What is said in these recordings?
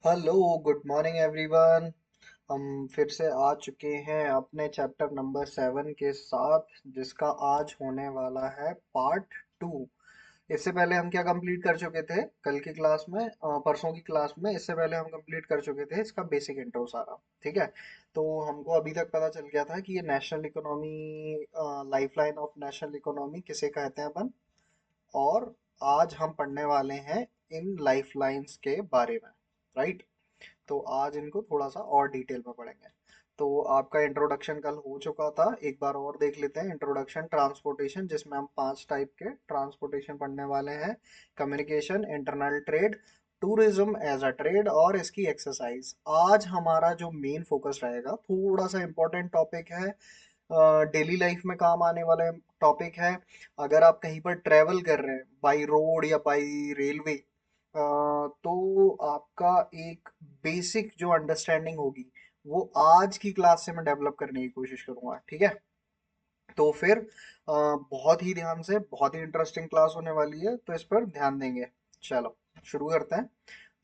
Hello, good morning everyone. हम फिर से आ चुके हैं अपने चैप्टर नंबर 7 के साथ, जिसका आज होने वाला है पार्ट 2। इससे पहले हम क्या कंप्लीट कर चुके थे कल की क्लास में, परसों की क्लास में। इससे पहले हम कंप्लीट कर चुके थे इसका बेसिक इंट्रो सारा। ठीक है। तो हमको अभी तक पता चल गया था कि ये national economy, lifeline of national economy किसे कहते हैं अपन। और आज हम पढ़ने वाले हैं इन लाइफलाइंस के बारे में। राइट। तो आज इनको थोड़ा सा और डिटेल में पढ़ेंगे। तो आपका इंट्रोडक्शन कल हो चुका था, एक बार और देख लेते हैं। इंट्रोडक्शन ट्रांसपोर्टेशन, जिसमें हम 5 टाइप के ट्रांसपोर्टेशन पढ़ने वाले हैं। Communication, internal trade, tourism as a trade और इसकी एक्सरसाइज। आज हमारा जो मेन फोकस रहेगा, थोड़ा सा इंपॉर्टेंट टॉपिक है, डेली लाइफ में काम आने वाला टॉपिक है। अगर आप कहीं पर ट्रेवल कर रहे हैं बाई रोड या बाई रेलवे, तो आपका एक बेसिक जो अंडरस्टैंडिंग होगी वो आज की क्लास से मैं डेवलप करने की कोशिश करूंगा। ठीक है। तो फिर बहुत ही ध्यान से, बहुत ही इंटरेस्टिंग क्लास होने वाली है, तो इस पर ध्यान देंगे। चलो शुरू करते हैं।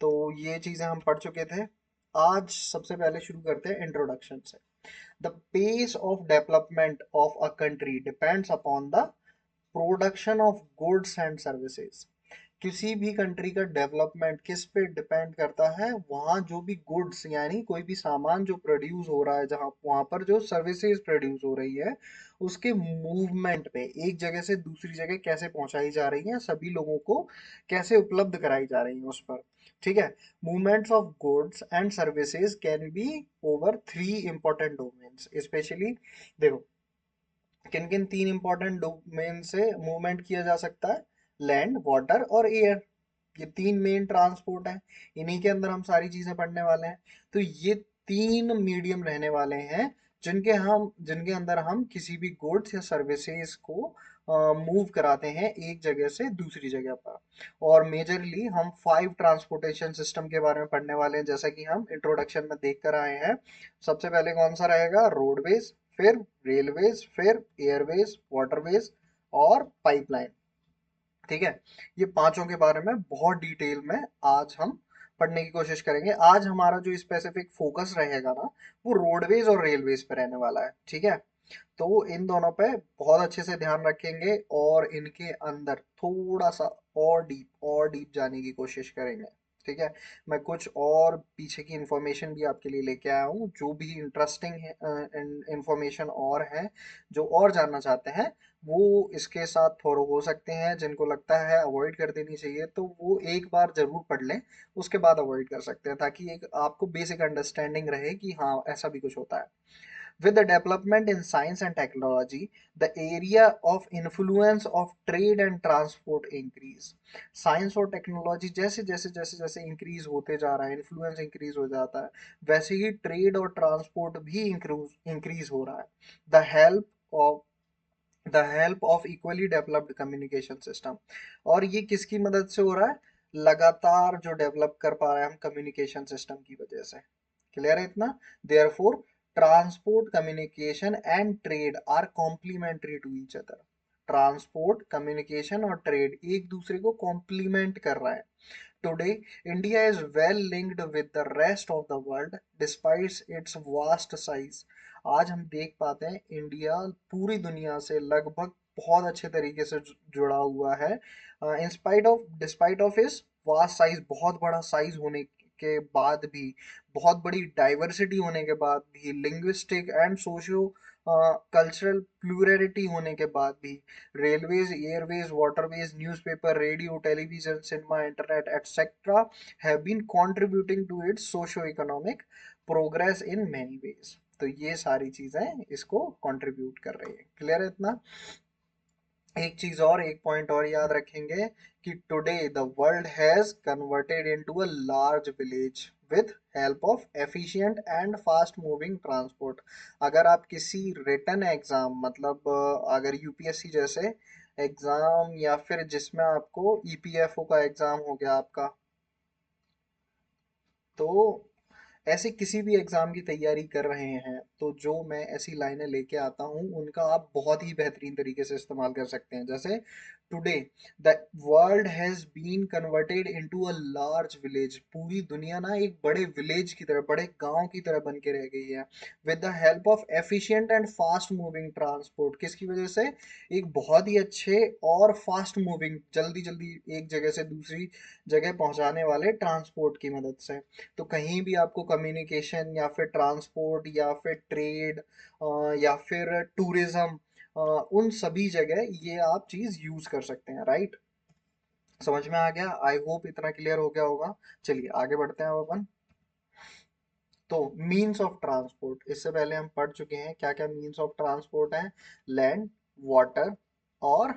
तो ये चीजें हम पढ़ चुके थे। आज सबसे पहले शुरू करते हैं इंट्रोडक्शन से। The pace of development of a country depends upon the production of goods and services। किसी भी कंट्री का डेवलपमेंट किस पे डिपेंड करता है? वहाँ जो भी गुड्स यानी कोई भी सामान जो प्रोड्यूस हो रहा है, जहाँ वहाँ पर जो सर्विसेज प्रोड्यूस हो रही है, उसके मूवमेंट पे, एक जगह से दूसरी जगह कैसे पहुंचाई जा रही है, सभी लोगों को कैसे उपलब्ध कराई जा रही है उस पर। ठीक है। Movements of goods and services can be over 3 important domains specially. देखो, किन किन 3 इंपॉर्टेंट डोमेन से मूवमेंट किया जा सकता है? लैंड, वाटर और एयर। ये 3 मेन ट्रांसपोर्ट है। इन्हीं के अंदर हम सारी चीजें पढ़ने वाले हैं। तो ये 3 मीडियम रहने वाले हैं जिनके अंदर हम किसी भी गुड्स या सर्विसेज को मूव कराते हैं एक जगह से दूसरी जगह पर। और मेजरली हम 5 ट्रांसपोर्टेशन सिस्टम के बारे में पढ़ने वाले हैं, जैसा कि हम इंट्रोडक्शन में देख कर आए हैं। सबसे पहले कौन सा रहेगा? रोडवेज, फिर रेलवेज, फिर एयरवेज, वाटरवेज और पाइपलाइन। ठीक है। ये पांचों के बारे में बहुत डिटेल में आज हम पढ़ने की कोशिश करेंगे। आज हमारा जो स्पेसिफिक फोकस रहेगा ना, वो रोडवेज और रेलवेज पे रहने वाला है। ठीक है। तो इन दोनों पे बहुत अच्छे से ध्यान रखेंगे और इनके अंदर थोड़ा सा और डीप जाने की कोशिश करेंगे। ठीक है। मैं कुछ और पीछे की इंफॉर्मेशन भी आपके लिए लेके आया हूँ, जो भी इंटरेस्टिंग है, इंफॉर्मेशन और है, जो और जानना चाहते हैं वो इसके साथ फॉलो हो सकते हैं। जिनको लगता है अवॉइड कर देनी चाहिए, तो वो एक बार जरूर पढ़ लें, उसके बाद अवॉइड कर सकते हैं, ताकि एक आपको बेसिक अंडरस्टैंडिंग रहे कि हाँ, ऐसा भी कुछ होता है। With the development in science and technology, the area of influence of trade and transport increase। Science और टेक्नोलॉजी जैसे जैसे जैसे जैसे इंक्रीज होते जा रहा है, इन्फ्लुएंस इंक्रीज हो जाता है, वैसे ही ट्रेड और ट्रांसपोर्ट भी इंक्रीज हो रहा है। The help of the help of equally developed communication system. और ये किसकी मदद से हो रहा है? लगातार जो डेवलप कर पा रहे हैं हम कम्युनिकेशन सिस्टम की वजह से। क्लियर है इतना? Therefore transport, communication and trade are complementary to each other. Transport, communication और ट्रेड एक दूसरे को कॉम्प्लीमेंट कर रहा है। Today, India is well linked with the rest of the world despite its vast size। आज हम देख पाते हैं इंडिया पूरी दुनिया से लगभग बहुत अच्छे तरीके से जुड़ा हुआ है। इंस्पाइट ऑफ डिस्पाइट ऑफ इस वास्ट साइज, बहुत बड़ा साइज होने के बाद भी, बहुत बड़ी डाइवर्सिटी होने के बाद भी, linguistic and socio cultural plurality होने के बाद भी, railways, Airways, waterways, newspaper, radio, television, cinema, internet etcetera have been contributing to its socio-economic progress in many ways। तो ये सारी चीजें इसको कंट्रीब्यूट कर रही है। क्लियर है इतना? एक चीज और, एक पॉइंट और याद रखेंगे कि today the world has converted into a large village with help of efficient and fast moving transport. अगर आप किसी रिटन एग्जाम, मतलब अगर यूपीएससी जैसे एग्जाम, या फिर जिसमें आपको ईपीएफओ का एग्जाम हो गया आपका, तो ऐसे किसी भी एग्जाम की तैयारी कर रहे हैं तो जो मैं ऐसी लाइनें लेके आता हूँ उनका आप बहुत ही बेहतरीन तरीके से इस्तेमाल कर सकते हैं। जैसे today the world has been converted into a large village, पूरी दुनिया ना एक बड़े विलेज की तरह, बड़े गांव की तरह बन के रह गई है। With the help of efficient and fast moving transport, किसकी वजह से? एक बहुत ही अच्छे और फास्ट मूविंग, जल्दी जल्दी एक जगह से दूसरी जगह पहुंचाने वाले ट्रांसपोर्ट की मदद से। तो कहीं भी आपको कम्युनिकेशन या फिर ट्रांसपोर्ट या फिर ट्रेड या फिर टूरिज्म, उन सभी जगह ये आप चीज यूज कर सकते हैं, राइट? समझ में आ गया? आई होप इतना क्लियर हो गया होगा। चलिए आगे बढ़ते हैं अब अपन। तो मीन्स ऑफ ट्रांसपोर्ट, इससे पहले हम पढ़ चुके हैं क्या क्या मीन्स ऑफ ट्रांसपोर्ट है। लैंड, वाटर और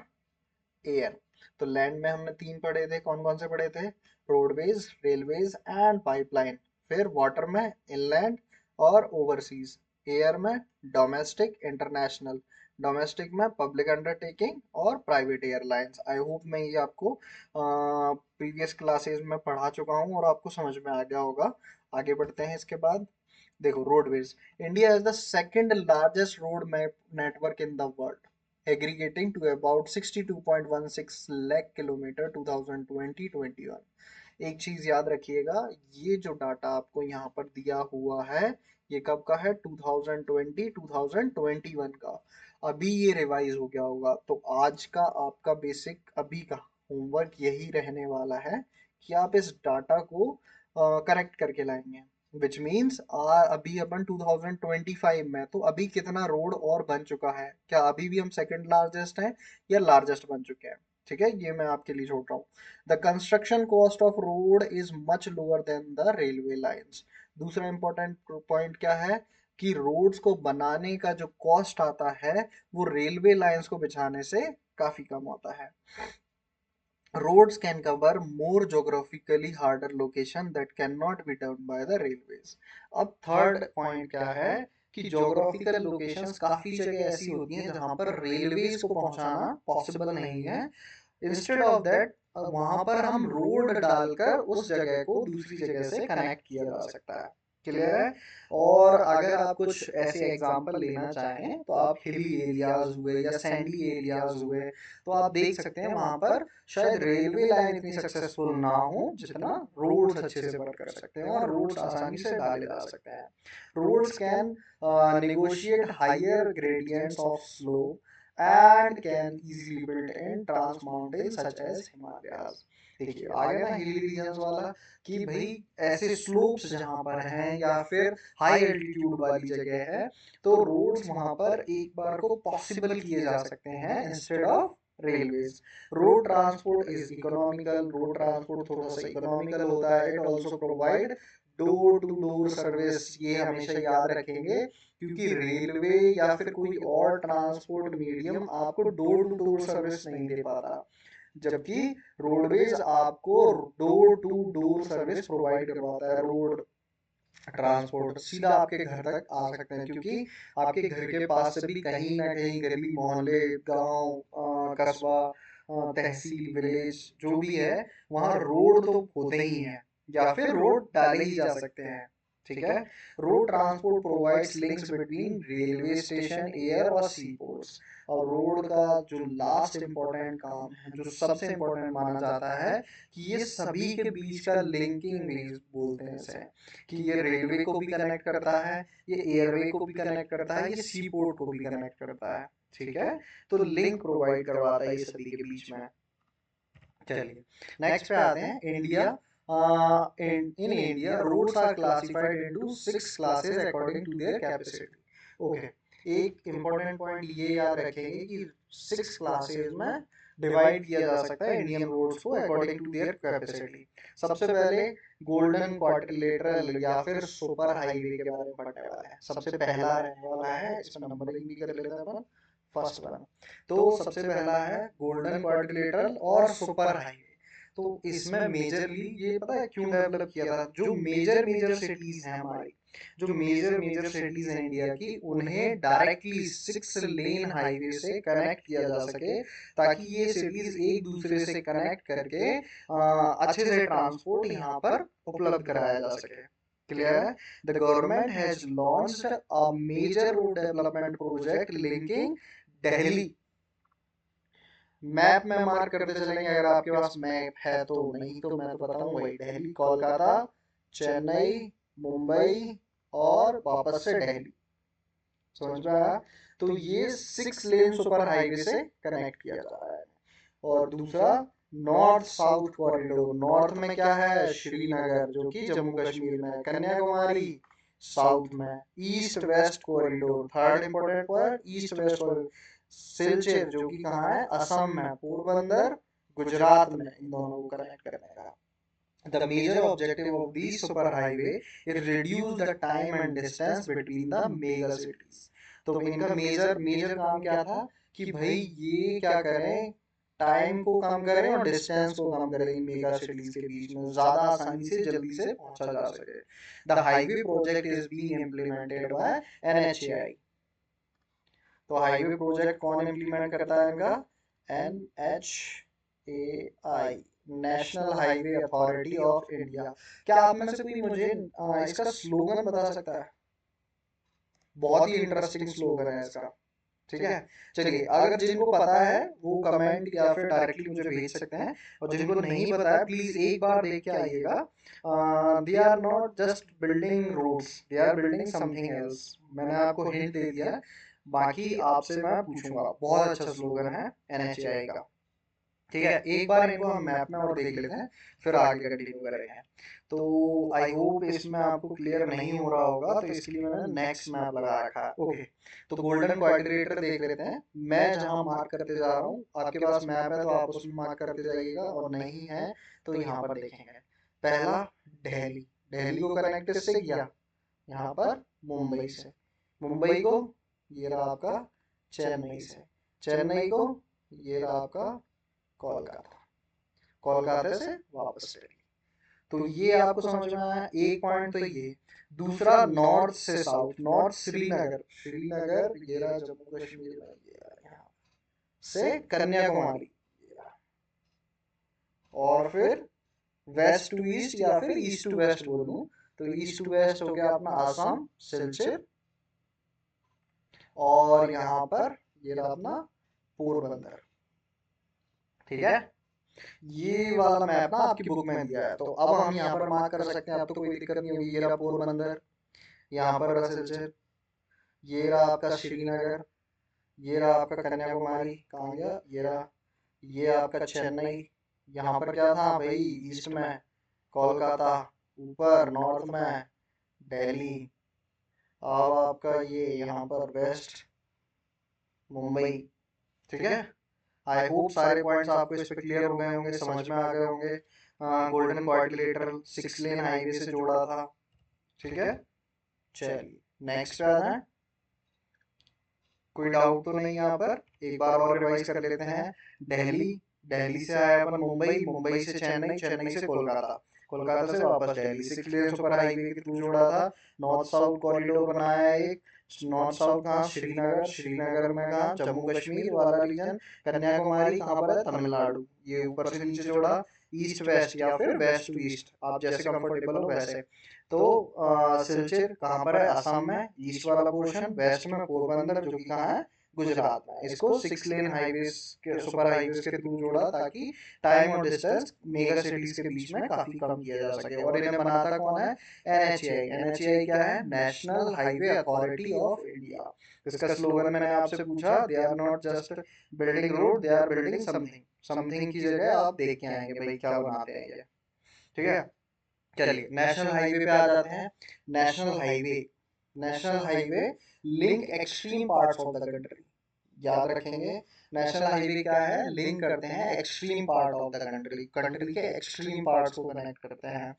एयर। तो लैंड में हमने तीन पढ़े थे, कौन कौन से पढ़े थे? Roadways, railways and pipeline. फिर वाटर में इनलैंड और ओवरसीज। एयर में डोमेस्टिक, इंटरनेशनल। डोमेस्टिक में पब्लिक अंडरटेकिंग और प्राइवेट एयरलाइंस। आई होप मैं ये आपको प्रीवियस क्लासेस में पढ़ा चुका हूँ और आपको समझ में आ गया होगा। आगे बढ़ते हैं इसके बाद। देखो roadways, India is the second largest road map network in the world, aggregating to about 62.16 lakh kilometre 2020-21। एक चीज याद रखिएगा, ये जो डाटा आपको यहाँ पर दिया हुआ है ये कब का है? 2020-2021 का। अभी ये रिवाइज हो गया होगा, तो आज का आपका बेसिक अभी का होमवर्क यही रहने वाला है कि आप इस डाटा को करेक्ट करके लाएंगे। विच मीन्स अभी अपन 2025 में, तो अभी कितना रोड और बन चुका है? क्या अभी भी हम सेकंड लार्जेस्ट हैं या लार्जेस्ट बन चुके हैं? ठीक है, ये मैं आपके लिए छोड़ रहा हूँ। The construction cost of road is much lower than the railway lines. दूसरा इंपॉर्टेंट पॉइंट क्या है कि रोड्स को बनाने का जो कॉस्ट आता है वो रेलवे लाइंस को बिछाने से काफी कम होता है। Roads can cover more geographically harder location that cannot be done by the railways। अब थर्ड पॉइंट क्या है कि जोग्राफिकल लोकेशंस काफी जगह ऐसी होती हैं जहां पर रेलवेज को पहुंचाना पॉसिबल नहीं है। इंस्टेड ऑफ दैट वहां पर हम रोड डालकर उस जगह को दूसरी जगह से कनेक्ट किया जा सकता है। क्लियर है? और अगर आप कुछ ऐसे एग्जांपल लेना चाहें तो आप हिली एरियाज हुए या सैंडी एरियाज हुए, तो आप देख सकते हैं वहां पर शायद रेलवे लाइन इतनी सक्सेसफुल ना हो जितना रोड्स अच्छे से वर्क कर सकते हैं और रोड्स आसानी से डाले जा सकते हैं। Roads can negotiate higher gradients of slope and can easily built in trans mountains such as Himalayas। देखिए आ गया ना हिली रीजन्स वाला, कि भाई ऐसे स्लोप्स जहां पर हैं या फिर हाई एल्टीट्यूड वाली जगह है, तो रोड्स वहां पर एक बार को पॉसिबल किए जा सकते हैं instead of railways. Road transport is economical, road transport थोड़ा सा इकोनॉमिकल होता है। It also provide door to door service, ये हमेशा याद रखेंगे, क्योंकि रेलवे या फिर कोई और ट्रांसपोर्ट मीडियम आपको डोर टू डोर सर्विस नहीं दे पाता, जबकि रोडवेज आपको door to door service provide करवाता है। रोड ट्रांसपोर्ट सीधा आपके घर तक आ सकते हैं, क्योंकि आपके घर के पास से भी कहीं ना कहीं गली मोहल्ले, गांव, कस्बा, तहसील, विलेज जो भी है, वहाँ रोड तो होते ही हैं या फिर रोड डाले ही जा सकते हैं। ठीक है? Road transport provides links between railway station, air और सी पोर्ट्स। और रोड का जो लास्ट इंपॉर्टेंट काम है, जो सबसे इंपॉर्टेंट माना जाता है, कि ये सभी के बीच का लिंकिंग लिंक बोलते हैं इसे, कि ये रेलवे को भी कनेक्ट करता है, ये एयरवे को भी कनेक्ट करता है, ये सी पोर्ट को भी कनेक्ट करता है। ठीक है? तो लिंक प्रोवाइड करवाता है ये सभी के बीच में। चलिए नेक्स्ट पे आते हैं। India, in India roads are classified into 6 classes according to their capacity। Okay, एक इम्पोर्टेंट पॉइंट ये याद रखेंगे कि 6 क्लासेस में डिवाइड किया जा सकता है इंडियन रोड्स को अकॉर्डिंग टू देयर कैपेसिटी। सबसे पहले गोल्डन क्वाड्रिलेटरल या फिर सुपर हाईवे के बारे में पढ़ने वाला है। सबसे पहला रहने वाला है, इसमें नंबरिंग भी कर लेते हैं अपन। फर्स्ट वन, तो सबसे पहला है गोल्डन क्वाड्रिलेटरल और सुपर हाईवे। तो इसमें मेजरली ये पता है क्यों डेवलप किया था? जो मेजर मेजर सिटीज हैं हमारी, जो मेजर मेजर सिटीज हैं इंडिया की, उन्हें डायरेक्टली 6 लेन हाईवे से कनेक्ट किया जा सके, ताकि ये सिटीज एक दूसरे से कनेक्ट करके अच्छे से ट्रांसपोर्ट यहाँ पर उपलब्ध कराया जा सके। क्लियर है? The government has launched a major road development project linking Delhi. Map में मार्क करते चलेंगे अगर आपके पास मैप है तो, नहीं तो मैं तो बताऊं वही दिल्ली, कोलकाता, चेन्नई, मुंबई और वापस से दिल्ली। समझ में आया? तो ये 6 लेन सुपर हाईवे से कनेक्ट किया जा रहा है। और दूसरा नॉर्थ साउथ कॉरिडोर, नॉर्थ में क्या है? श्रीनगर जो कि जम्मू कश्मीर में, कन्याकुमारी साउथ में, east west corridor third important point, east west corridor Silchar जो कि कहाँ है? असम में, पोरबंदर गुजरात में, इन दोनों को कनेक्ट करने का। The major objective of these superhighway is reduce the time and distance between the mega cities। तो इनका मेजर मेजर काम क्या था कि भाई ये क्या करें, टाइम को कम करें और डिस्टेंस को कम करें इन मेगा सिटीज के बीच में, ज्यादा आसानी से जल्दी से पहुंचा जा सके। The highway project is being implemented by NHAI. तो हाईवे प्रोजेक्ट कौन इम्प्लीमेंट करता है इनका? NHAI, national highway authority of India. क्या आप में से कोई मुझे इसका स्लोगन बता सकता है? बहुत ही इंटरेस्टिंग स्लोगन है इसका। ठीक है, चलिए अगर जिनको पता है वो कमेंट या फिर डायरेक्टली मुझे भेज सकते हैं, और जिनको नहीं पता है प्लीज एक बार देख के आइएगा। They are not just building roads, they are building something else. मैंने आपको हिंट दे दिया है, बाकी आपसे मैं पूछूंगा। बहुत अच्छा स्लोगन है एनएचएआई का। ठीक है, एक बार इनको हम मैप में और देख लेते हैं, फिर आगे कंटिन्यू करेंगे। तो आई होप इसमें आपको क्लियर नहीं हो रहा होगा, तो इसके लिए मैंने नेक्स्ट मैप लगा रखा है। ओके, तो गोल्डन क्वाड्रिलेटरल देख लेते हैं। मैं जहां मार्क करते जा रहा हूँ, आपके पास मैप है तो आप उसमें मार्क करते जाइएगा, और नहीं है तो यहाँ पर देखेंगे। पहला दिल्ली, दिल्ली को कनेक्ट किससे किया? यहाँ पर मुंबई से। मुंबई को ये रहा आपका चेन्नई से, चेन्नई को ये रहा आपका कोलकाता, कोलकाता से वापस दिल्ली। तो ये आपको समझ में आया, एक पॉइंट तो ये। दूसरा नॉर्थ से साउथ, नॉर्थ श्रीनगर, श्रीनगर ये रहा जम्मू कश्मीर में, ये रहा यहाँ से कन्याकुमारी, ये रहा। और फिर वेस्ट टू ईस्ट या फिर ईस्ट टू वेस्ट बोलूं तो ईस्ट टू वेस्ट हो गया अपना आसाम सिलचर, और यहाँ पर ये रहा अपना पोरबंदर। ठीक है, ये वाला मैप ना आपकी बुक में दिया है, तो अब हम यहाँ पर मार्क कर सकते हैं, अब तो कोई दिक्कत नहीं होगी। ये रहा पोरबंदर, यहाँ पर रहा सिलचर, ये रहा आपका श्रीनगर, ये रहा आपका कन्याकुमारी, कहाँ गया? ये रहा, ये आपका चेन्नई, यहाँ पर क्या था भाई? ईस्ट में कोलकाता, ऊपर नॉर्थ में दिल्ली, अब आपका ये यहाँ पर वेस्ट मुंबई। ठीक है, आई होप सारे पॉइंट्स आपको इस पे क्लियर हो गए होंगे, समझ में आ गए होंगे। गोल्डन क्वाड्रिलेटरल 6 लेन हाईवे से जोड़ा था। ठीक है, चलिए नेक्स्ट पे आते हैं। कोई डाउट तो नहीं यहाँ पर? एक बार और रिवाइज कर लेते हैं। दिल्ली, दिल्ली से आया अपन मुंबई, मुंबई से चेन्नई, चेन्नई से कोलकाता, कोलकाता से वापस दिल्ली। 6 लेन सुपर हाईवे के थ्रू जोड़ा था। नॉर्थ साउथ कॉरिडोर बनाया एक। नॉर्थ साउथ कहाँ? श्रीनगर, श्रीनगर में कहाँ? जम्मू कश्मीर वाला रीजन। कन्याकुमारी कहाँ पर है? तमिलनाडु। ये ऊपर से नीचे जोड़ा। ईस्ट वेस्ट या फिर वेस्ट टू ईस्ट, आप जैसे कंफर्टेबल हो वैसे। तो सिलचर कहाँ पर है? असम में, ईस्ट वाला पोर्शन। वेस्ट में पोरबंदर जो कि कहाँ है? गुजरात में। इसको 6 लेन हाईवेज के, सुपर हाईवेज के थ्रू जोड़ा, ताकि टाइम और डिस्टेंस मेगा सिटीज के बीच में काफी कम किया जा सके। और इन्हें बनाता कौन है? एनएचएआई। एनएचएआई क्या है? National highway authority of India. इसका स्लोगन मैंने आपसे पूछा, they are not just building road, they are building something. Something की जगह आप देख के आएंगे भाई क्या बनाते हैं ये। ठीक है, चलिए नेशनल हाईवे पे आ जाते हैं। National highway, national highway link extreme parts of the country. याद रखेंगे, नेशनल हाईवे क्या है? लिंक करते हैं extreme part of the country, country के एक्सट्रीम पार्ट्स को कनेक्ट करते हैं।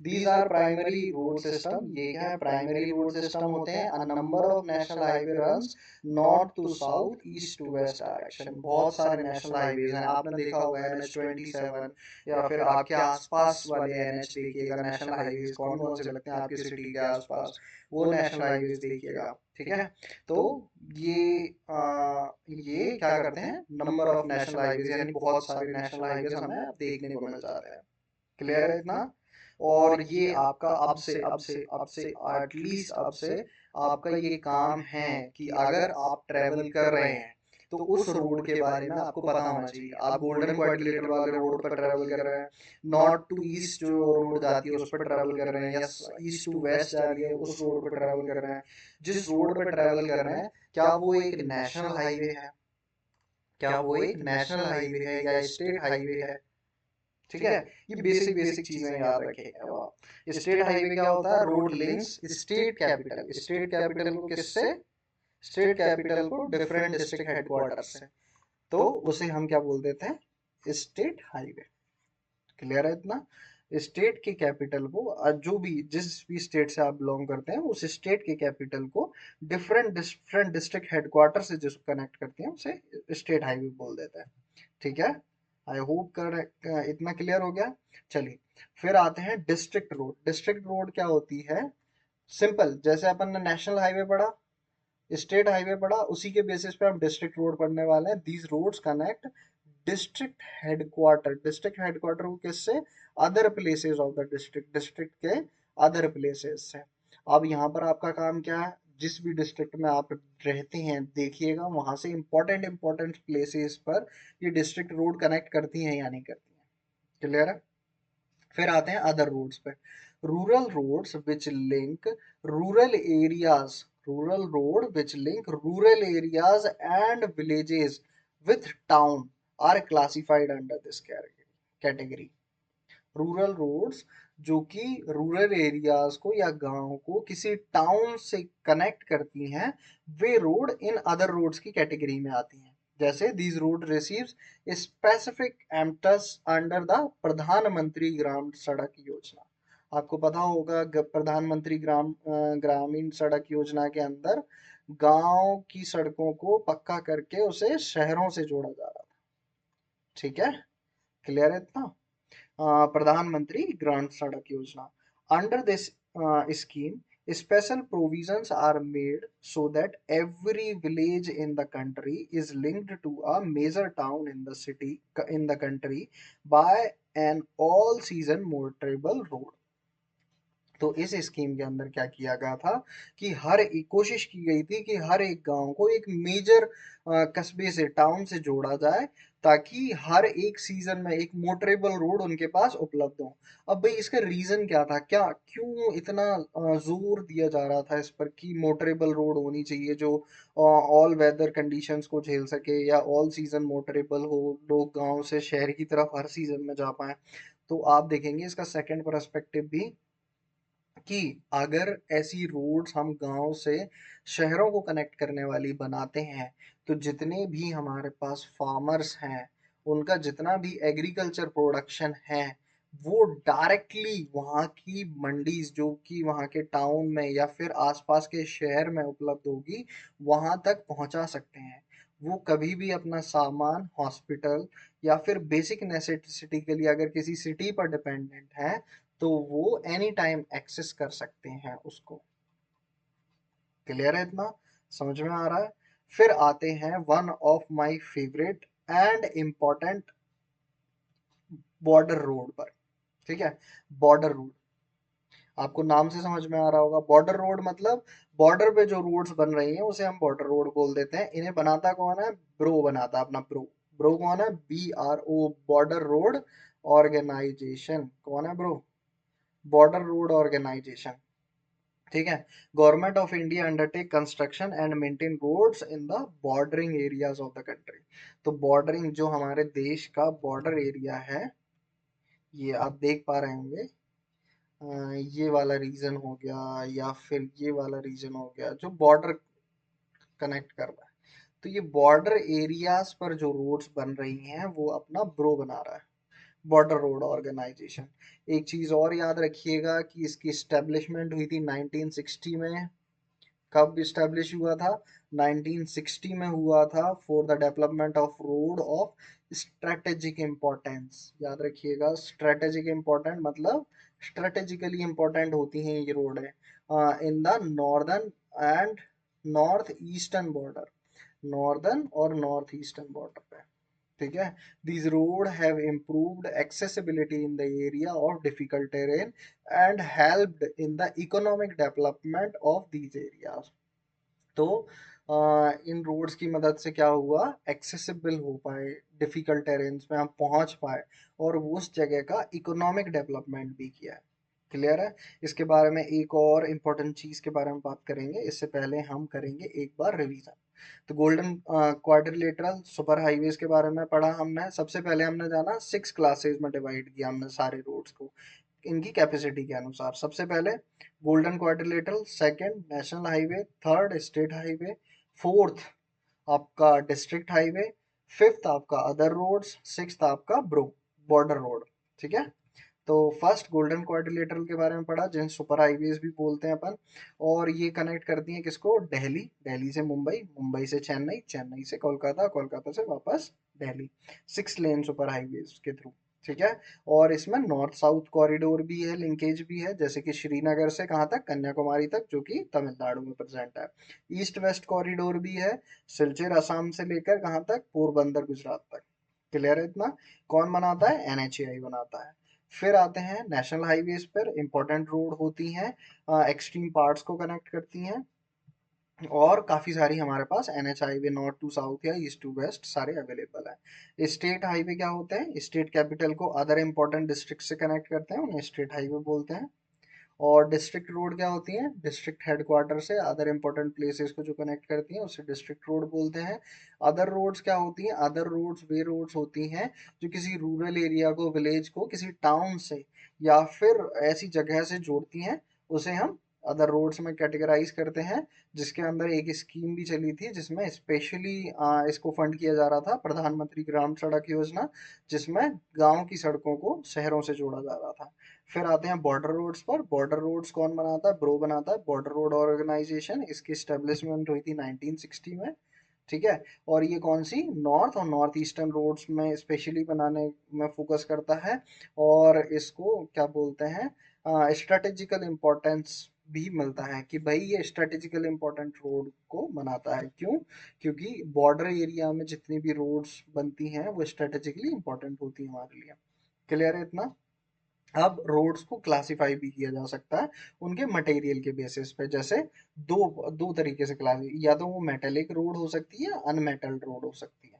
These are primary road system. ये क्या है? प्राइमरी रोड सिस्टम होते हैं। A number of national highway runs north to south, east to west direction. बहुत सारे नेशनल हाईवेज हैं, आपने देखा होगा NH-27, या फिर आपके आसपास वाले NH देखिएगा। नेशनल हाईवेज कौन कौन से लगते हैं आपकी सिटी के आसपास, वो नेशनल हाईवेज देखिएगा। ठीक है, तो ये ये क्या करते हैं? नंबर ऑफ नेशनल हाईवेज, यानी बहुत सारे नेशनल हाईवेज हमें देखने को मिल जाते हैं। क्लियर है इतना? और ये आपका अब से एटलीस्ट अब से आपका ये काम है कि अगर आप ट्रेवल कर रहे हैं तो उस रोड के बारे में आपको पता होना चाहिए। आप गोल्डन क्वाड्रिलेटरल वाले रोड पर ट्रेवल कर रहे हैं, नॉर्थ टू ईस्ट जो रोड जाती है उस पर ट्रेवल कर रहे हैं, या ईस्ट टू वेस्ट जा रही है उस रोड पर ट्रेवल कर रहे हैं। जिस रोड पर ट्रेवल कर रहे हैं, क्या वो एक नेशनल हाईवे है, क्या वो एक नेशनल हाईवे है या स्टेट हाईवे है। ठीक है, ये बेसिक बेसिक चीजें याद रखेंगे। स्टेट हाईवे क्या होता है? Road links state capital, state capital को किससे? स्टेट कैपिटल को डिफरेंट डिस्ट्रिक्ट हेडक्वार्टर से। तो उसे हम क्या बोल देते हैं? State highway. क्लियर है इतना? स्टेट के कैपिटल को जो भी जिस भी स्टेट से आप बिलोंग करते हैं उस स्टेट के कैपिटल को डिफरेंट डिफरेंट डिस्ट्रिक्ट हेडक्वार्टर से जिसको कनेक्ट करते हैं उसे स्टेट हाईवे बोल देते हैं। ठीक है, आई होप कर इतना क्लियर हो गया। चलिए फिर आते हैं डिस्ट्रिक्ट रोड। डिस्ट्रिक्ट रोड क्या होती है? सिंपल, जैसे अपन ने नेशनल हाईवे पढ़ा, स्टेट हाईवे पढ़ा, उसी के बेसिस पे हम डिस्ट्रिक्ट रोड पढ़ने वाले हैं। These roads connect district headquarter. District headquarter को किससे? Other places of the district, district के अदर प्लेसेस से। अब यहाँ पर आपका काम क्या है? जिस भी डिस्ट्रिक्ट में आप रहते हैं देखिएगा वहां से इंपॉर्टेंट इंपॉर्टेंट प्लेसेस पर ये डिस्ट्रिक्ट रोड कनेक्ट करती हैं या नहीं करती हैं। क्लियर है? फिर आते हैं अदर रोड्स पे। Rural roads which link rural areas, rural road which link rural areas and villages with town are classified under this category. Rural roads जो कि रूरल एरियाज को या गांव को किसी टाउन से कनेक्ट करती हैं, वे रोड इन अदर रोड्स की कैटेगरी में आती हैं। जैसे दीज रोड रिसीव्स स्पेसिफिक एम्प्टस अंडर द प्रधानमंत्री ग्राम सड़क योजना। आपको पता होगा प्रधानमंत्री ग्रामीण सड़क योजना के अंदर गांव की सड़कों को पक्का करके उसे शहरों से जोड़ा जा रहा था। ठीक है, क्लियर है इतना? प्रधानमंत्री ग्राम सड़क योजना। Under this scheme special provisions are made so that every village in the country is linked to a major town in the city in the country by an all season motorable road। तो इस scheme के अंदर क्या किया गया था कि हर एक कोशिश की गई थी कि हर एक गांव को एक मेजर कस्बे से, टाउन से जोड़ा जाए, ताकि हर एक सीजन में एक मोटरेबल रोड उनके पास उपलब्ध हो। अब भाई इसका रीजन क्या था? क्या क्यों इतना जोर दिया जा रहा था इस पर कि मोटरेबल रोड होनी चाहिए जो ऑल वेदर कंडीशंस को झेल सके, या ऑल सीजन मोटरेबल हो, लोग गांव से शहर की तरफ हर सीजन में जा पाए। तो आप देखेंगे इसका सेकंड पर्सपेक्टिव भी कि अगर ऐसी रोड्स हम गांव से शहरों को कनेक्ट करने वाली बनाते हैं तो जितने भी हमारे पास फार्मर्स हैं उनका जितना भी एग्रीकल्चर प्रोडक्शन है वो डायरेक्टली वहाँ की मंडीज जो कि वहाँ के टाउन में या फिर आसपास के शहर में उपलब्ध होगी वहाँ तक पहुँचा सकते हैं। वो कभी भी अपना सामान हॉस्पिटल या फिर बेसिक नेसेसिटी के लिए अगर किसी सिटी पर डिपेंडेंट है तो वो एनी टाइम एक्सेस कर सकते हैं उसको। क्लियर है इतना? समझ में आ रहा है? फिर आते हैं one of my favourite and important, border road पर। ठीक है, बॉर्डर रोड आपको नाम से समझ में आ रहा होगा। बॉर्डर रोड मतलब बॉर्डर पे जो रोड्स बन रही हैं उसे हम बॉर्डर रोड बोल देते हैं। इन्हें बनाता कौन है? ब्रो बनाता है, अपना ब्रो। ब्रो कौन है? BRO, border road organisation. कौन है ब्रो? Border road organisation. ठीक है, government of India undertake construction and maintain roads in the bordering areas of the country. तो बॉर्डरिंग जो हमारे देश का बॉर्डर एरिया है, ये आप देख पा रहे होंगे, ये वाला रीजन हो गया या फिर ये वाला रीजन हो गया जो बॉर्डर कनेक्ट कर रहा है। तो ये बॉर्डर एरियाज पर जो रोड्स बन रही हैं वो अपना ब्रो बना रहा है, बॉर्डर रोड ऑर्गेनाइजेशन। एक चीज और याद रखिएगा कि इसकी स्टेब्लिशमेंट हुई थी 1960 में। कब इस्टेब्लिश हुआ था? 1960 में हुआ था, for the development of road of strategic importance. याद रखिएगा, स्ट्रेटेजिक इम्पोर्टेंट मतलब स्ट्रेटेजिकली इम्पोर्टेंट होती हैं ये रोड है in the northern and north eastern border, northern और नॉर्थ ईस्टर्न बॉर्डर पे। ठीक है। these road have improved accessibility in the area of difficult terrain and helped in the economic development of these areas। तो इन roads की मदद से क्या हुआ, एक्सेसिबल हो पाए, डिफिकल्ट टेरेन्स में हम पहुंच पाए और उस जगह का इकोनॉमिक डेवलपमेंट भी किया है। क्लियर है। इसके बारे में एक और इम्पोर्टेंट चीज के बारे में बात करेंगे, इससे पहले हम करेंगे एक बार रिवीजन। तो गोल्डन क्वाड्रिलेटरल सुपर हाईवेज के बारे में पढ़ा हमने। सबसे पहले हमने जाना 6 क्लासेस में डिवाइड किया हमने सारे रोड्स को इनकी कैपेसिटी के अनुसार। सबसे पहले golden quadrilateral, second national highway, third state highway, fourth आपका डिस्ट्रिक्ट हाईवे, फिफ्थ आपका अदर रोड्स, सिक्स्थ आपका बॉर्डर रोड। ठीक है। तो फर्स्ट गोल्डन क्वाड्रिलेटरल के बारे में पढ़ा, जिन्हें सुपर हाईवेज भी बोलते हैं अपन। और ये कनेक्ट करती हैं किसको, दिल्ली, दिल्ली से मुंबई, मुंबई से चेन्नई, चेन्नई से कोलकाता, कोलकाता से वापस दिल्ली, 6 लेन सुपर हाईवेज के थ्रू। ठीक है। और इसमें नॉर्थ साउथ कॉरिडोर भी है, लिंकेज भी है, जैसे कि श्रीनगर से कहाँ तक, कन्याकुमारी तक, जो कि तमिलनाडु में प्रेजेंट है। ईस्ट वेस्ट कॉरिडोर भी है, सिलचर असम से लेकर कहाँ तक, पोरबंदर गुजरात तक। क्लियर है इतना। कौन बनाता है, एनएचएआई बनाता है। फिर आते हैं नेशनल हाईवेज पर, इंपॉर्टेंट रोड होती हैं, एक्सट्रीम पार्ट्स को कनेक्ट करती हैं। और काफ़ी सारी हमारे पास NH highway north to south या ईस्ट टू वेस्ट सारे अवेलेबल हैं। स्टेट हाईवे क्या होते हैं, स्टेट कैपिटल को अदर इंपॉर्टेंट डिस्ट्रिक्ट से कनेक्ट करते हैं, उन्हें स्टेट हाईवे बोलते हैं। और डिस्ट्रिक्ट रोड क्या होती हैं, डिस्ट्रिक्ट हेडक्वार्टर से अदर इंपॉर्टेंट प्लेसेस को जो कनेक्ट करती हैं उसे डिस्ट्रिक्ट रोड बोलते हैं। अदर रोड्स क्या होती हैं, अदर रोड्स वे रोड्स होती हैं जो किसी रूरल एरिया को, विलेज को किसी टाउन से या फिर ऐसी जगह से जोड़ती हैं, उसे हम अदर रोड्स में कैटेगराइज करते हैं। जिसके अंदर एक स्कीम भी चली थी जिसमें स्पेशली इसको फंड किया जा रहा था, प्रधानमंत्री ग्राम सड़क योजना, जिसमें गांव की सड़कों को शहरों से जोड़ा जा रहा था। फिर आते हैं बॉर्डर रोड्स पर। बॉर्डर रोड्स कौन बनाता है, ब्रो बनाता है, बॉर्डर रोड ऑर्गेनाइजेशन। इसकी स्टेब्लिशमेंट हुई थी 1960 में। ठीक है। और ये कौन सी, नॉर्थ और नॉर्थ ईस्टर्न रोड्स में स्पेशली बनाने में फोकस करता है। और इसको क्या बोलते हैं, स्ट्रेटेजिकल इम्पोर्टेंस भी मिलता है कि भाई ये स्ट्रेटेजिकल इम्पोर्टेंट रोड को बनाता है। क्यों, क्योंकि बॉर्डर एरिया में जितनी भी रोड्स बनती हैं वो स्ट्रेटेजिकली इम्पोर्टेंट होती हैं हमारे लिए। क्लियर है इतना। अब रोड्स को क्लासिफाई भी किया जा सकता है उनके मटेरियल के बेसिस पे। जैसे दो दो तरीके से क्लास, या तो वो मेटेलिक रोड हो सकती है, अनमेटल रोड हो सकती है।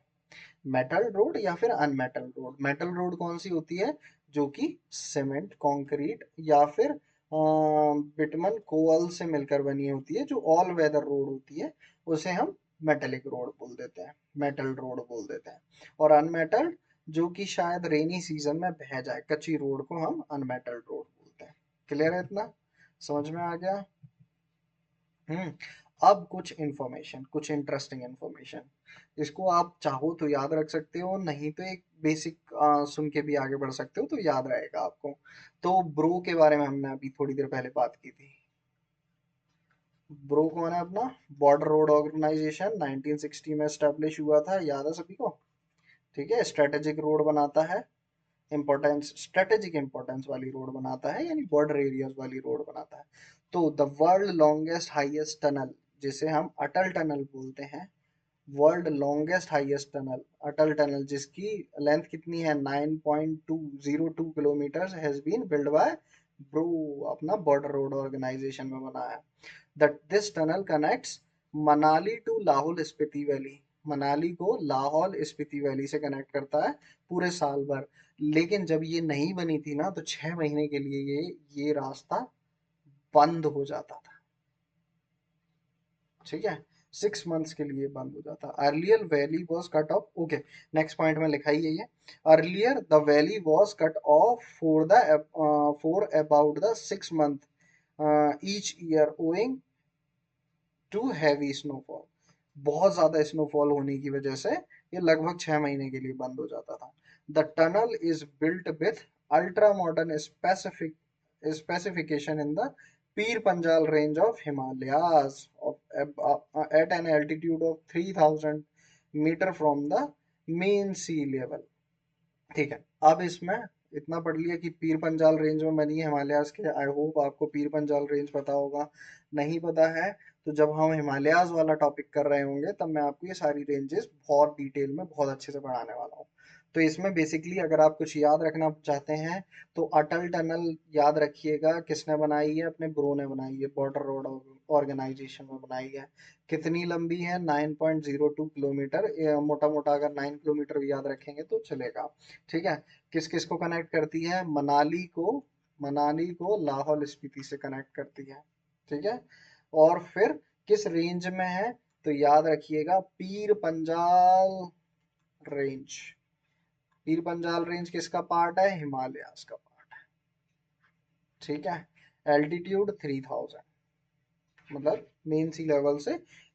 मेटल रोड या फिर अनमेटल रोड। मेटल रोड कौन सी होती है, जो कि सीमेंट, कंक्रीट या फिर बिटमन कोयल से मिलकर बनी होती है, जो ऑल वेदर रोड होती है, उसे हम मेटेलिक रोड बोल देते हैं, मेटल रोड बोल देते हैं। और अनमेटल, जो कि शायद रेनी सीजन में बह जाए, कच्ची रोड को हम अनमेटल रोड बोलते हैं। क्लियर है इतना, समझ में आ गया। हम्म। अब कुछ इंफॉर्मेशन, कुछ इंटरेस्टिंग इंफॉर्मेशन, इसको आप चाहो तो याद रख सकते हो, नहीं तो एक बेसिक सुन के भी आगे बढ़ सकते हो तो याद रहेगा आपको। तो ब्रो के बारे में हमने अभी थोड़ी देर पहले बात की थी। ब्रो कौन है अपना, बॉर्डर रोड ऑर्गेनाइजेशन, 1960 में स्टैब्लिश हुआ था, याद है सभी को। ठीक है। स्ट्रेटेजिक रोड बनाता है, इंपॉर्टेंस, स्ट्रेटेजिक इंपॉर्टेंस वाली रोड बनाता है, यानी बॉर्डर एरियाज वाली रोड बनाता है। तो the world longest highest tunnel, जिसे हम अटल टनल बोलते हैं, world longest highest tunnel, Atal tunnel, जिसकी लेंथ कितनी है, 9.202 kilometre, has been build by BRO, अपना बॉर्डर रोड ऑर्गेनाइजेशन में बना है। that this tunnel connects Manali to Lahaul Spiti valley, Manali को लाहौल स्पीति वैली से कनेक्ट करता है पूरे साल भर। लेकिन जब ये नहीं बनी थी ना, तो 6 महीने के लिए ये रास्ता बंद हो जाता था। ठीक है। 6 मंथ्स के लिए बंद हो जाता। Earlier valley was cut off, okay, next point में लिखा ही है। Earlier the valley was cut off for about the 6 month each year owing to heavy snowfall, बहुत ज्यादा स्नोफॉल होने की वजह से ये लगभग 6 महीने के लिए बंद हो जाता था। The tunnel is built with ultra modern specific specification in the Pir Panjal range of Himalayas at an altitude of 3000 meter from the main sea level। ठीक है। अब इसमें इतना पढ़ लिया कि पीर पंजाल रेंज में बनी है हिमालयाज के। आई होप आपको पीर पंजाल रेंज पता होगा। नहीं पता है तो जब हम हिमालयाज वाला टॉपिक कर रहे होंगे तब मैं आपको ये सारी रेंजेस बहुत डिटेल में बहुत अच्छे से पढ़ाने वाला हूँ। तो इसमें बेसिकली अगर आप कुछ याद रखना चाहते हैं तो अटल टनल याद रखिएगा, किसने बनाई है? अपने ब्रो ने बनाई है, बॉर्डर रोड ऑर्गेनाइजेशन में बनाई है। कितनी लंबी है? 9.02 किलोमीटर। मोटा मोटा अगर 9 किलोमीटर भी याद रखेंगे तो चलेगा। ठीक है। किस किस को कनेक्ट करती है? मनाली को लाहौल स्पीति से कनेक्ट करती है। ठीक है। और फिर किस रेंज में है? तो याद रखिएगा पीर पंजाल रेंज। पीर पंजाल रेंज किसका पार्ट है? हिमालयास का पार्ट है। ठीक है। एल्टीट्यूड 3000, मतलब मेन सी लेवल से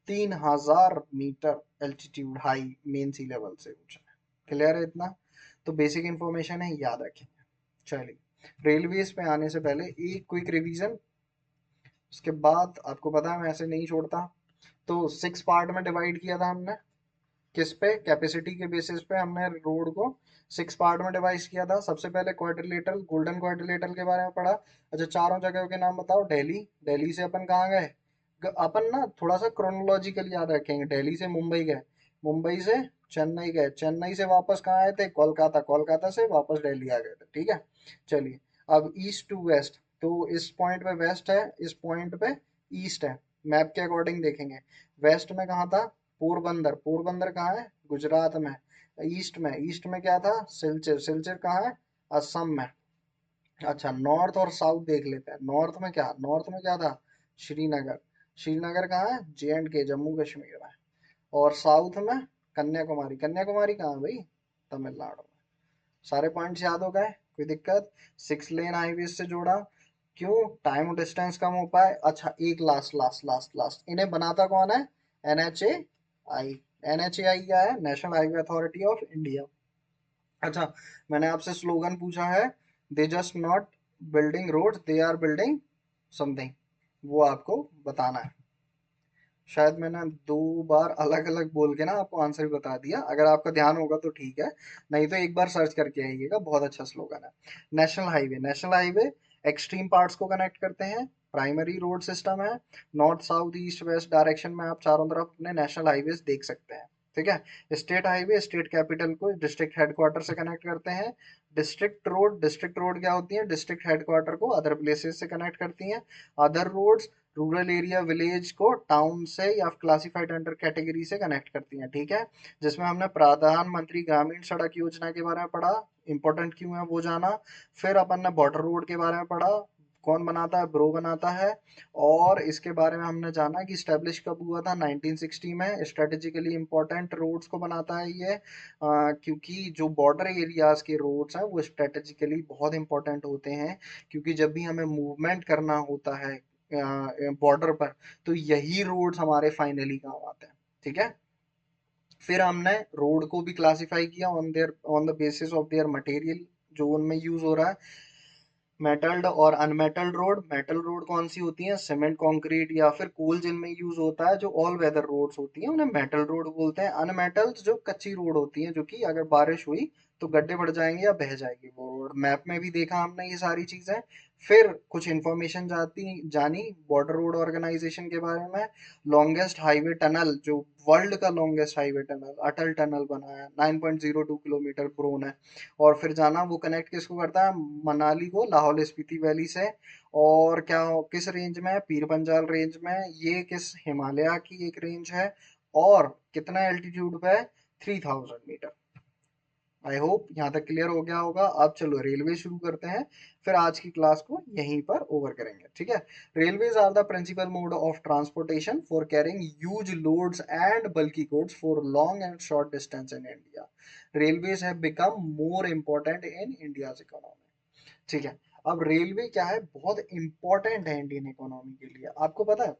3000 मीटर एल्टीट्यूड हाई, मेन सी लेवल से ऊंचा है। क्लियर है इतना? तो बेसिक इंफॉर्मेशन है, याद रखेंगे। चलिए, रेलवेज पे आने से पहले एक क्विक रिवीजन, उसके बाद आपको पता है मैं ऐसे नहीं छोड़ता। तो 6 पार्ट में डिवाइड किया था हमने। किस पे? कैपेसिटी के बेसिस पे हमने रोड को 6 पार्ट में डिवाइड किया था। सबसे पहले क्वाड्रिलेटरल, गोल्डन क्वाड्रिलेटरल के बारे में पढ़ा। अच्छा, चारों जगहों के नाम बताओ। दिल्ली, दिल्ली से अपन कहाँ गए? अपन ना थोड़ा सा क्रोनोलॉजिकल याद रखेंगे। दिल्ली से मुंबई गए, मुंबई से चेन्नई गए, चेन्नई से वापस कहाँ आए थे? कोलकाता, कोलकाता से वापस दिल्ली आ गए थे। ठीक है। चलिए, अब ईस्ट टू वेस्ट, तो इस पॉइंट पे वेस्ट है, इस पॉइंट पे ईस्ट है। मैप के अकॉर्डिंग देखेंगे। वेस्ट में कहाँ था? पोरबंदर, पोरबंदर कहाँ है? गुजरात में। ईस्ट में, ईस्ट में क्या था? सिलचर, सिलचर कहाँ है? असम में। अच्छा, नॉर्थ और साउथ देख लेते हैं। नॉर्थ में क्या था? श्रीनगर, श्रीनगर कहाँ है? J&K, जम्मू कश्मीर में। और साउथ में कन्याकुमारी, कन्याकुमारी कहाँ है भाई? तमिलनाडु में। सारे पॉइंट्स याद हो गए? कोई दिक्कत? 6 लेन हाईवे से जोड़ा। क्यों? टाइम और डिस्टेंस कम हो पाए। अच्छा, एक लास्ट लास्ट लास्ट लास्ट, इन्हें बनाता कौन है? NHAI। NHAI क्या है? National highway authority of India. अच्छा, मैंने आपसे स्लोगन पूछा है, they just not building road, they are building something, वो आपको बताना है। शायद मैंने 2 बार अलग अलग बोल के ना आपको आंसर भी बता दिया। अगर आपका ध्यान होगा तो ठीक है, नहीं तो एक बार सर्च करके आइएगा, बहुत अच्छा स्लोगन है। National highway, national highway extreme parts को कनेक्ट करते हैं। प्राइमरी रोड सिस्टम है। North south east west direction में आप चारों तरफ अपने नेशनल हाईवे देख सकते हैं। ठीक है। स्टेट हाईवे स्टेट कैपिटल को डिस्ट्रिक्ट हेडक्वार्टर से कनेक्ट करते हैं। डिस्ट्रिक्ट रोड क्या होती है? डिस्ट्रिक्ट हेडक्वार्टर को अदर प्लेसेस से कनेक्ट करती हैं। Other roads rural area village को टाउन से या क्लासिफाइड अंडर कैटेगरी से कनेक्ट करती हैं। ठीक है। जिसमें हमने प्रधानमंत्री ग्रामीण सड़क योजना के बारे में पढ़ा, इंपॉर्टेंट क्यों है वो जाना। फिर अपन ने बॉर्डर रोड के बारे में पढ़ा, कौन बनाता है? ब्रो बनाता है। और इसके बारे में हमने जाना कि स्टैब्लिश कब हुआ था? 1960 में। स्ट्रेटेजिकली इंपॉर्टेंट रोड्स को बनाता है ये, क्योंकि जो बॉर्डर एरियाज के रोड्स हैं वो स्ट्रेटेजिकली बहुत इंपॉर्टेंट होते हैं। क्योंकि जब भी हमें मूवमेंट करना होता है बॉर्डर पर, तो यही रोड्स हमारे फाइनली काम आते हैं। ठीक है। फिर हमने रोड को भी क्लासिफाई किया on the basis of their material, जो उनमें यूज हो रहा है। मेटल्ड और अनमेटल्ड रोड। मेटल रोड कौन सी होती है? सीमेंट, कंक्रीट या फिर कोल जिनमें यूज होता है, जो ऑल वेदर रोड्स होती हैं उन्हें मेटल रोड बोलते हैं। अनमेटल्ड जो कच्ची रोड होती हैं, जो कि अगर बारिश हुई तो गड्ढे बढ़ जाएंगे या बह जाएगी वो रोड। मैप में भी देखा हमने ये सारी चीजें। फिर कुछ इंफॉर्मेशन जानी बॉर्डर रोड ऑर्गेनाइजेशन के बारे में। लॉन्गेस्ट हाईवे टनल, जो वर्ल्ड का longest highway tunnel Atal tunnel बना है, 9.02 किलोमीटर ब्रोन है। और फिर जाना वो कनेक्ट किसको करता है? मनाली को लाहौल स्पीति वैली से। और क्या, किस रेंज में है? पीर पंजाल रेंज में। ये किस हिमालय की एक रेंज है। और कितना एल्टीट्यूड पे है? 3000 मीटर। आई होप यहाँ तक क्लियर हो गया होगा। अब चलो रेलवे शुरू करते हैं, फिर आज की क्लास को यहीं पर ओवर करेंगे। ठीक है। Railways are the principal mode of transportation for carrying huge loads and bulky goods for long and short distance in India. Railways have become more important in India's economy. ठीक है। अब railway क्या है? बहुत important है Indian economy के लिए। आपको पता है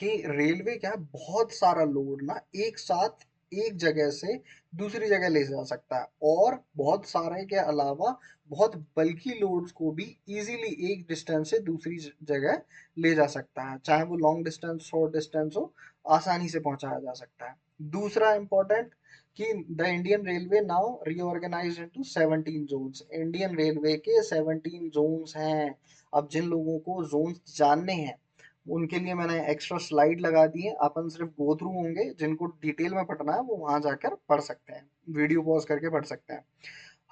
कि रेलवे क्या है? बहुत सारा लोड ना एक साथ एक जगह से दूसरी जगह ले जा सकता है। और बहुत सारे के अलावा बहुत बल्की लोड्स को भी इजीली एक डिस्टेंस से दूसरी जगह ले जा सकता है, चाहे वो लॉन्ग डिस्टेंस शॉर्ट डिस्टेंस हो, आसानी से पहुंचाया जा सकता है। दूसरा इंपॉर्टेंट, कि the Indian railway now reorganised into 17 zones. Indian railway के 17 जोन्स हैं। अब जिन लोगों को जोन्स जानने हैं उनके लिए मैंने एक्स्ट्रा स्लाइड लगा दी है, अपन सिर्फ गो थ्रू होंगे, जिनको डिटेल में पढ़ना है वो वहां जाकर पढ़ सकते हैं, वीडियो पॉज करके पढ़ सकते हैं।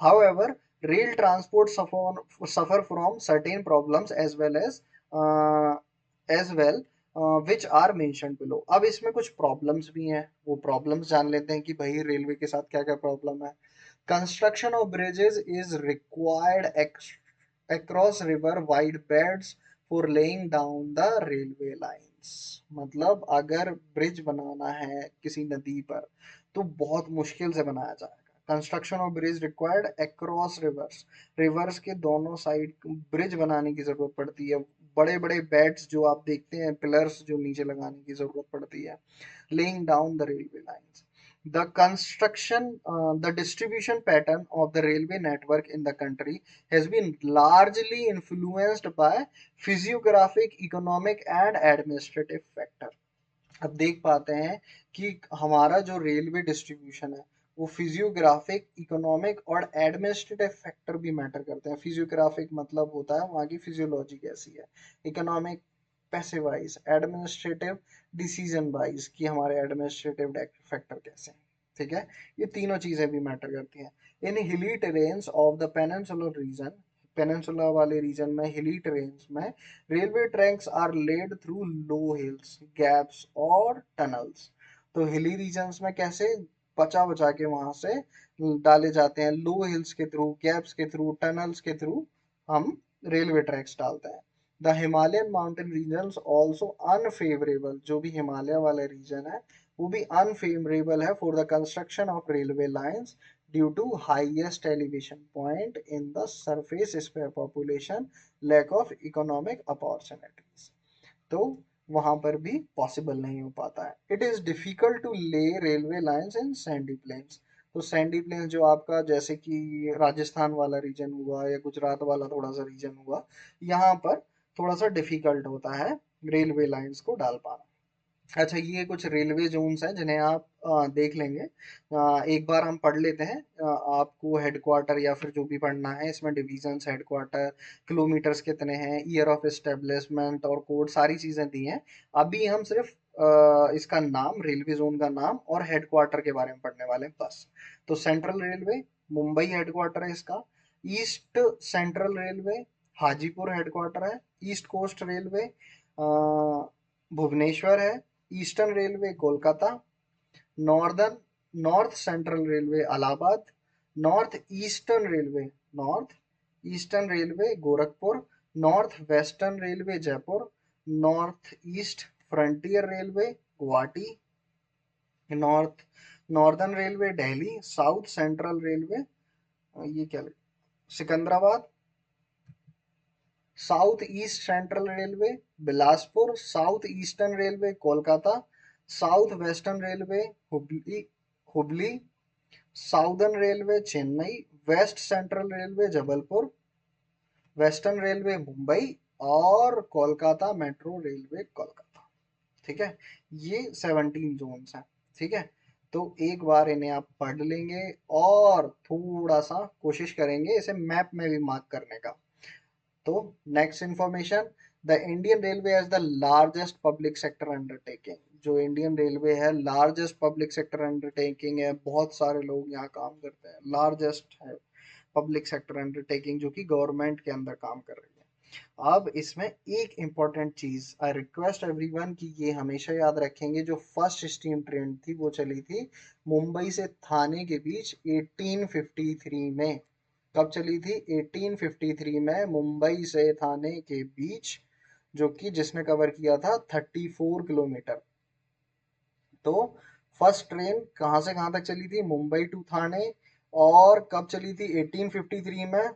However, rail transport suffer from certain problems as well which are mentioned below। अब इसमें कुछ प्रॉब्लम्स भी हैं, वो प्रॉब्लम्स जान लेते हैं कि भाई रेलवे के साथ क्या क्या प्रॉब्लम है। Construction of bridges is required across river wide beds for laying down the railway lines। मतलब अगर ब्रिज बनाना है किसी नदी पर तो बहुत मुश्किल से बनाया जाएगा। Construction of bridge required across reverse, reverse के दोनों साइड ब्रिज बनाने की जरूरत पड़ती है। बड़े बड़े बेड्स जो आप देखते हैं, पिलर्स जो नीचे लगाने की जरूरत पड़ती है। Laying down the railway lines, the construction, the distribution pattern of the railway network in the country has been largely influenced by physiographic, economic and administrative factor। अब देख पाते हैं कि हमारा जो रेलवे डिस्ट्रीब्यूशन है वो फिजियोग्राफिक, इकोनॉमिक और एडमिनिस्ट्रेटिव फैक्टर भी मैटर करते हैं। फिजियोग्राफिक मतलब होता है वहाँ की फिजियोलॉजी कैसी है, इकोनॉमिक पैसे वाइज, एडमिनिस्ट्रेटिव डिसीजन वाइज कि हमारे एडमिनिस्ट्रेटिव फैक्टर कैसे हैं। ठीक है, ये तीनों चीजें भी मैटर करती हैं। In hilly terrains of the peninsular region, peninsula वाले रीजन में, हिली टेरेन्स में railway tracks are laid through low hills, gaps और टनल्स। तो हिली रीजन्स में कैसे बचा बचा के वहां से डाले जाते हैं, लो हिल्स के थ्रू, गैप्स के थ्रू, टनल्स के थ्रू हम रेलवे ट्रैक्स डालते हैं। The Himalayan mountain regions also unfavourable, जो भी हिमालय वाला रीजन है वो भी अनफेवरेबल है for the construction of railway lines due to highest elevation point in the surface spare population, lack of economic opportunities. तो वहां पर भी पॉसिबल नहीं हो पाता है। It is difficult to lay railway lines in sandy plains. तो sandy plains जो आपका जैसे कि राजस्थान वाला रीजन हुआ या गुजरात वाला थोड़ा सा रीजन हुआ, यहाँ पर थोड़ा सा डिफिकल्ट होता है रेलवे लाइंस को डाल पाना। अच्छा, ये कुछ रेलवे जोन्स हैं जिन्हें आप देख लेंगे। एक बार हम पढ़ लेते हैं। आपको हेडक्वार्टर या फिर जो भी पढ़ना है इसमें डिवीजन्स, हेडक्वार्टर, किलोमीटर्स कितने हैं, ईयर ऑफ एस्टेब्लिशमेंट और कोड, सारी चीज़ें दी हैं। अभी हम सिर्फ इसका नाम, रेलवे जोन का नाम और हेडक्वार्टर के बारे में पढ़ने वाले हैं बस। तो सेंट्रल रेलवे मुंबई हेडक्वार्टर है इसका। East central railway Hajipur headquarter है। ईस्ट कोस्ट रेलवे भुवनेश्वर है। Eastern railway Kolkata. Northern north central railway Allahabad. North eastern railway north eastern railway Gorakhpur. North western railway Jaipur. North east frontier railway Guwahati. North northern railway Delhi. South central railway ये क्या Secunderabad. South east central railway Bilaspur. South eastern railway Kolkata. South western railway Hubli Hubli. Southern railway Chennai. West central railway Jabalpur. Western railway Mumbai. और Kolkata metro railway Kolkata. ठीक है, ये 17 Jones हैं। ठीक है, तो एक बार इन्हें आप पढ़ लेंगे और थोड़ा सा कोशिश करेंगे इसे मैप में भी मार्क करने का। तो next information, the Indian railway as the largest public sector undertaking. जो इंडियन रेलवे है लार्जेस्ट पब्लिक सेक्टर अंडरटेकिंग है, बहुत सारे लोग यहाँ काम करते हैं, लार्जेस्ट है पब्लिक सेक्टर अंडरटेकिंग जो कि गवर्नमेंट के अंदर काम कर रही है। अब इसमें एक इंपॉर्टेंट चीज, आई रिक्वेस्ट एवरीवन कि ये हमेशा याद रखेंगे, जो फर्स्ट स्टीम ट्रेन थी वो चली थी मुंबई से थाने के बीच 1853 में। कब चली थी? 1853 में मुंबई से थाने के बीच, जो कि जिसने कवर किया था 34 किलोमीटर। तो फर्स्ट ट्रेन कहाँ से कहाँ तक चली थी? मुंबई टू थाने। और कब चली थी? 1853 में।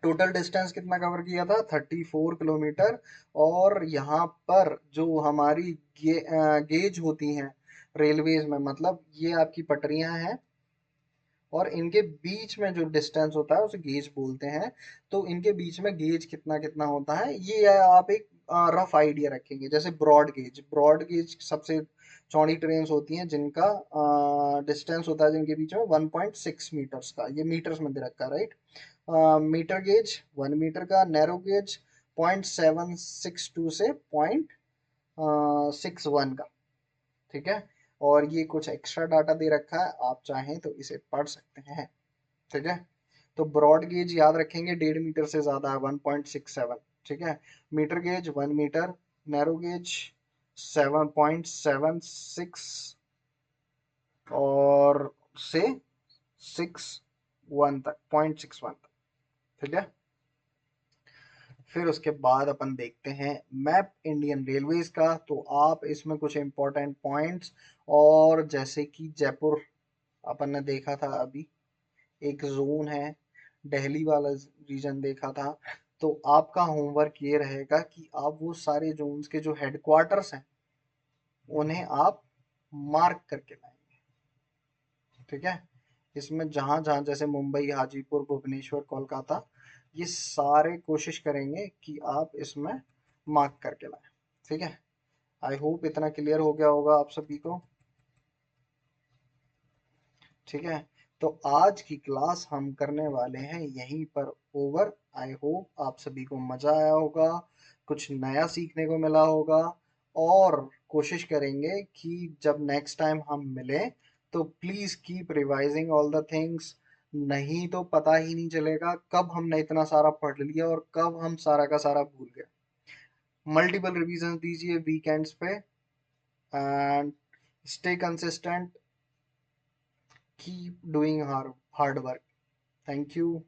टोटल डिस्टेंस कितना कवर किया था? 34 किलोमीटर। और यहाँ पर जो हमारी गेज होती हैं रेलवेज में, मतलब ये आपकी पटरियां हैं और इनके बीच में जो डिस्टेंस होता है उसे गेज बोलते हैं। तो इनके बीच में गेज कितना कितना होता है ये आप एक रफ आइडिया रखेंगे। जैसे ब्रॉड गेज सबसे चौड़ी ट्रेन्स होती हैं जिनका डिस्टेंस होता है जिनके बीच में 1.6 मीटर्स का, ये मीटर्स में दे रखा है, राइट। मीटर गेज 1 मीटर का, नैरो गेज 0.762 से 0.61 का, ठीक है। और ये कुछ एक्स्ट्रा डाटा दे रखा है, आप चाहें तो इसे पढ़ सकते हैं, ठीक है। तो ब्रॉड गेज याद रखेंगे 1.5 मीटर से ज्यादा है 1.67, ठीक है। Metre gauge 1 metre, narrow gauge 7.76 और से 61 तक, 0.61 तक, ठीक है। फिर उसके बाद अपन देखते हैं मैप इंडियन रेलवेज का। तो आप इसमें कुछ इंपॉर्टेंट पॉइंट्स, और जैसे कि जयपुर अपन ने देखा था अभी, एक जोन है, दिल्ली वाला रीजन देखा था। तो आपका होमवर्क ये रहेगा कि आप वो सारे जोन्स के जो हेडक्वार्टर्स हैं उन्हें आप मार्क करके लाएंगे, ठीक है। इसमें जहां जहां जैसे मुंबई, हाजीपुर, भुवनेश्वर, कोलकाता, ये सारे कोशिश करेंगे कि आप इसमें मार्क करके लाएं, ठीक है। आई होप इतना क्लियर हो गया होगा आप सभी को, ठीक है। तो आज की क्लास हम करने वाले हैं यहीं पर ओवर। आई होप आप सभी को मजा आया होगा, कुछ नया सीखने को मिला होगा, और कोशिश करेंगे कि जब नेक्स्ट टाइम हम मिलें तो please keep revising all the things. नहीं तो पता ही नहीं चलेगा कब हमने इतना सारा पढ़ लिया और कब हम सारा का सारा भूल गए। मल्टीपल रिवीजन दीजिए वीकेंड्स पे, and stay consistent, keep doing hard work. Thank you.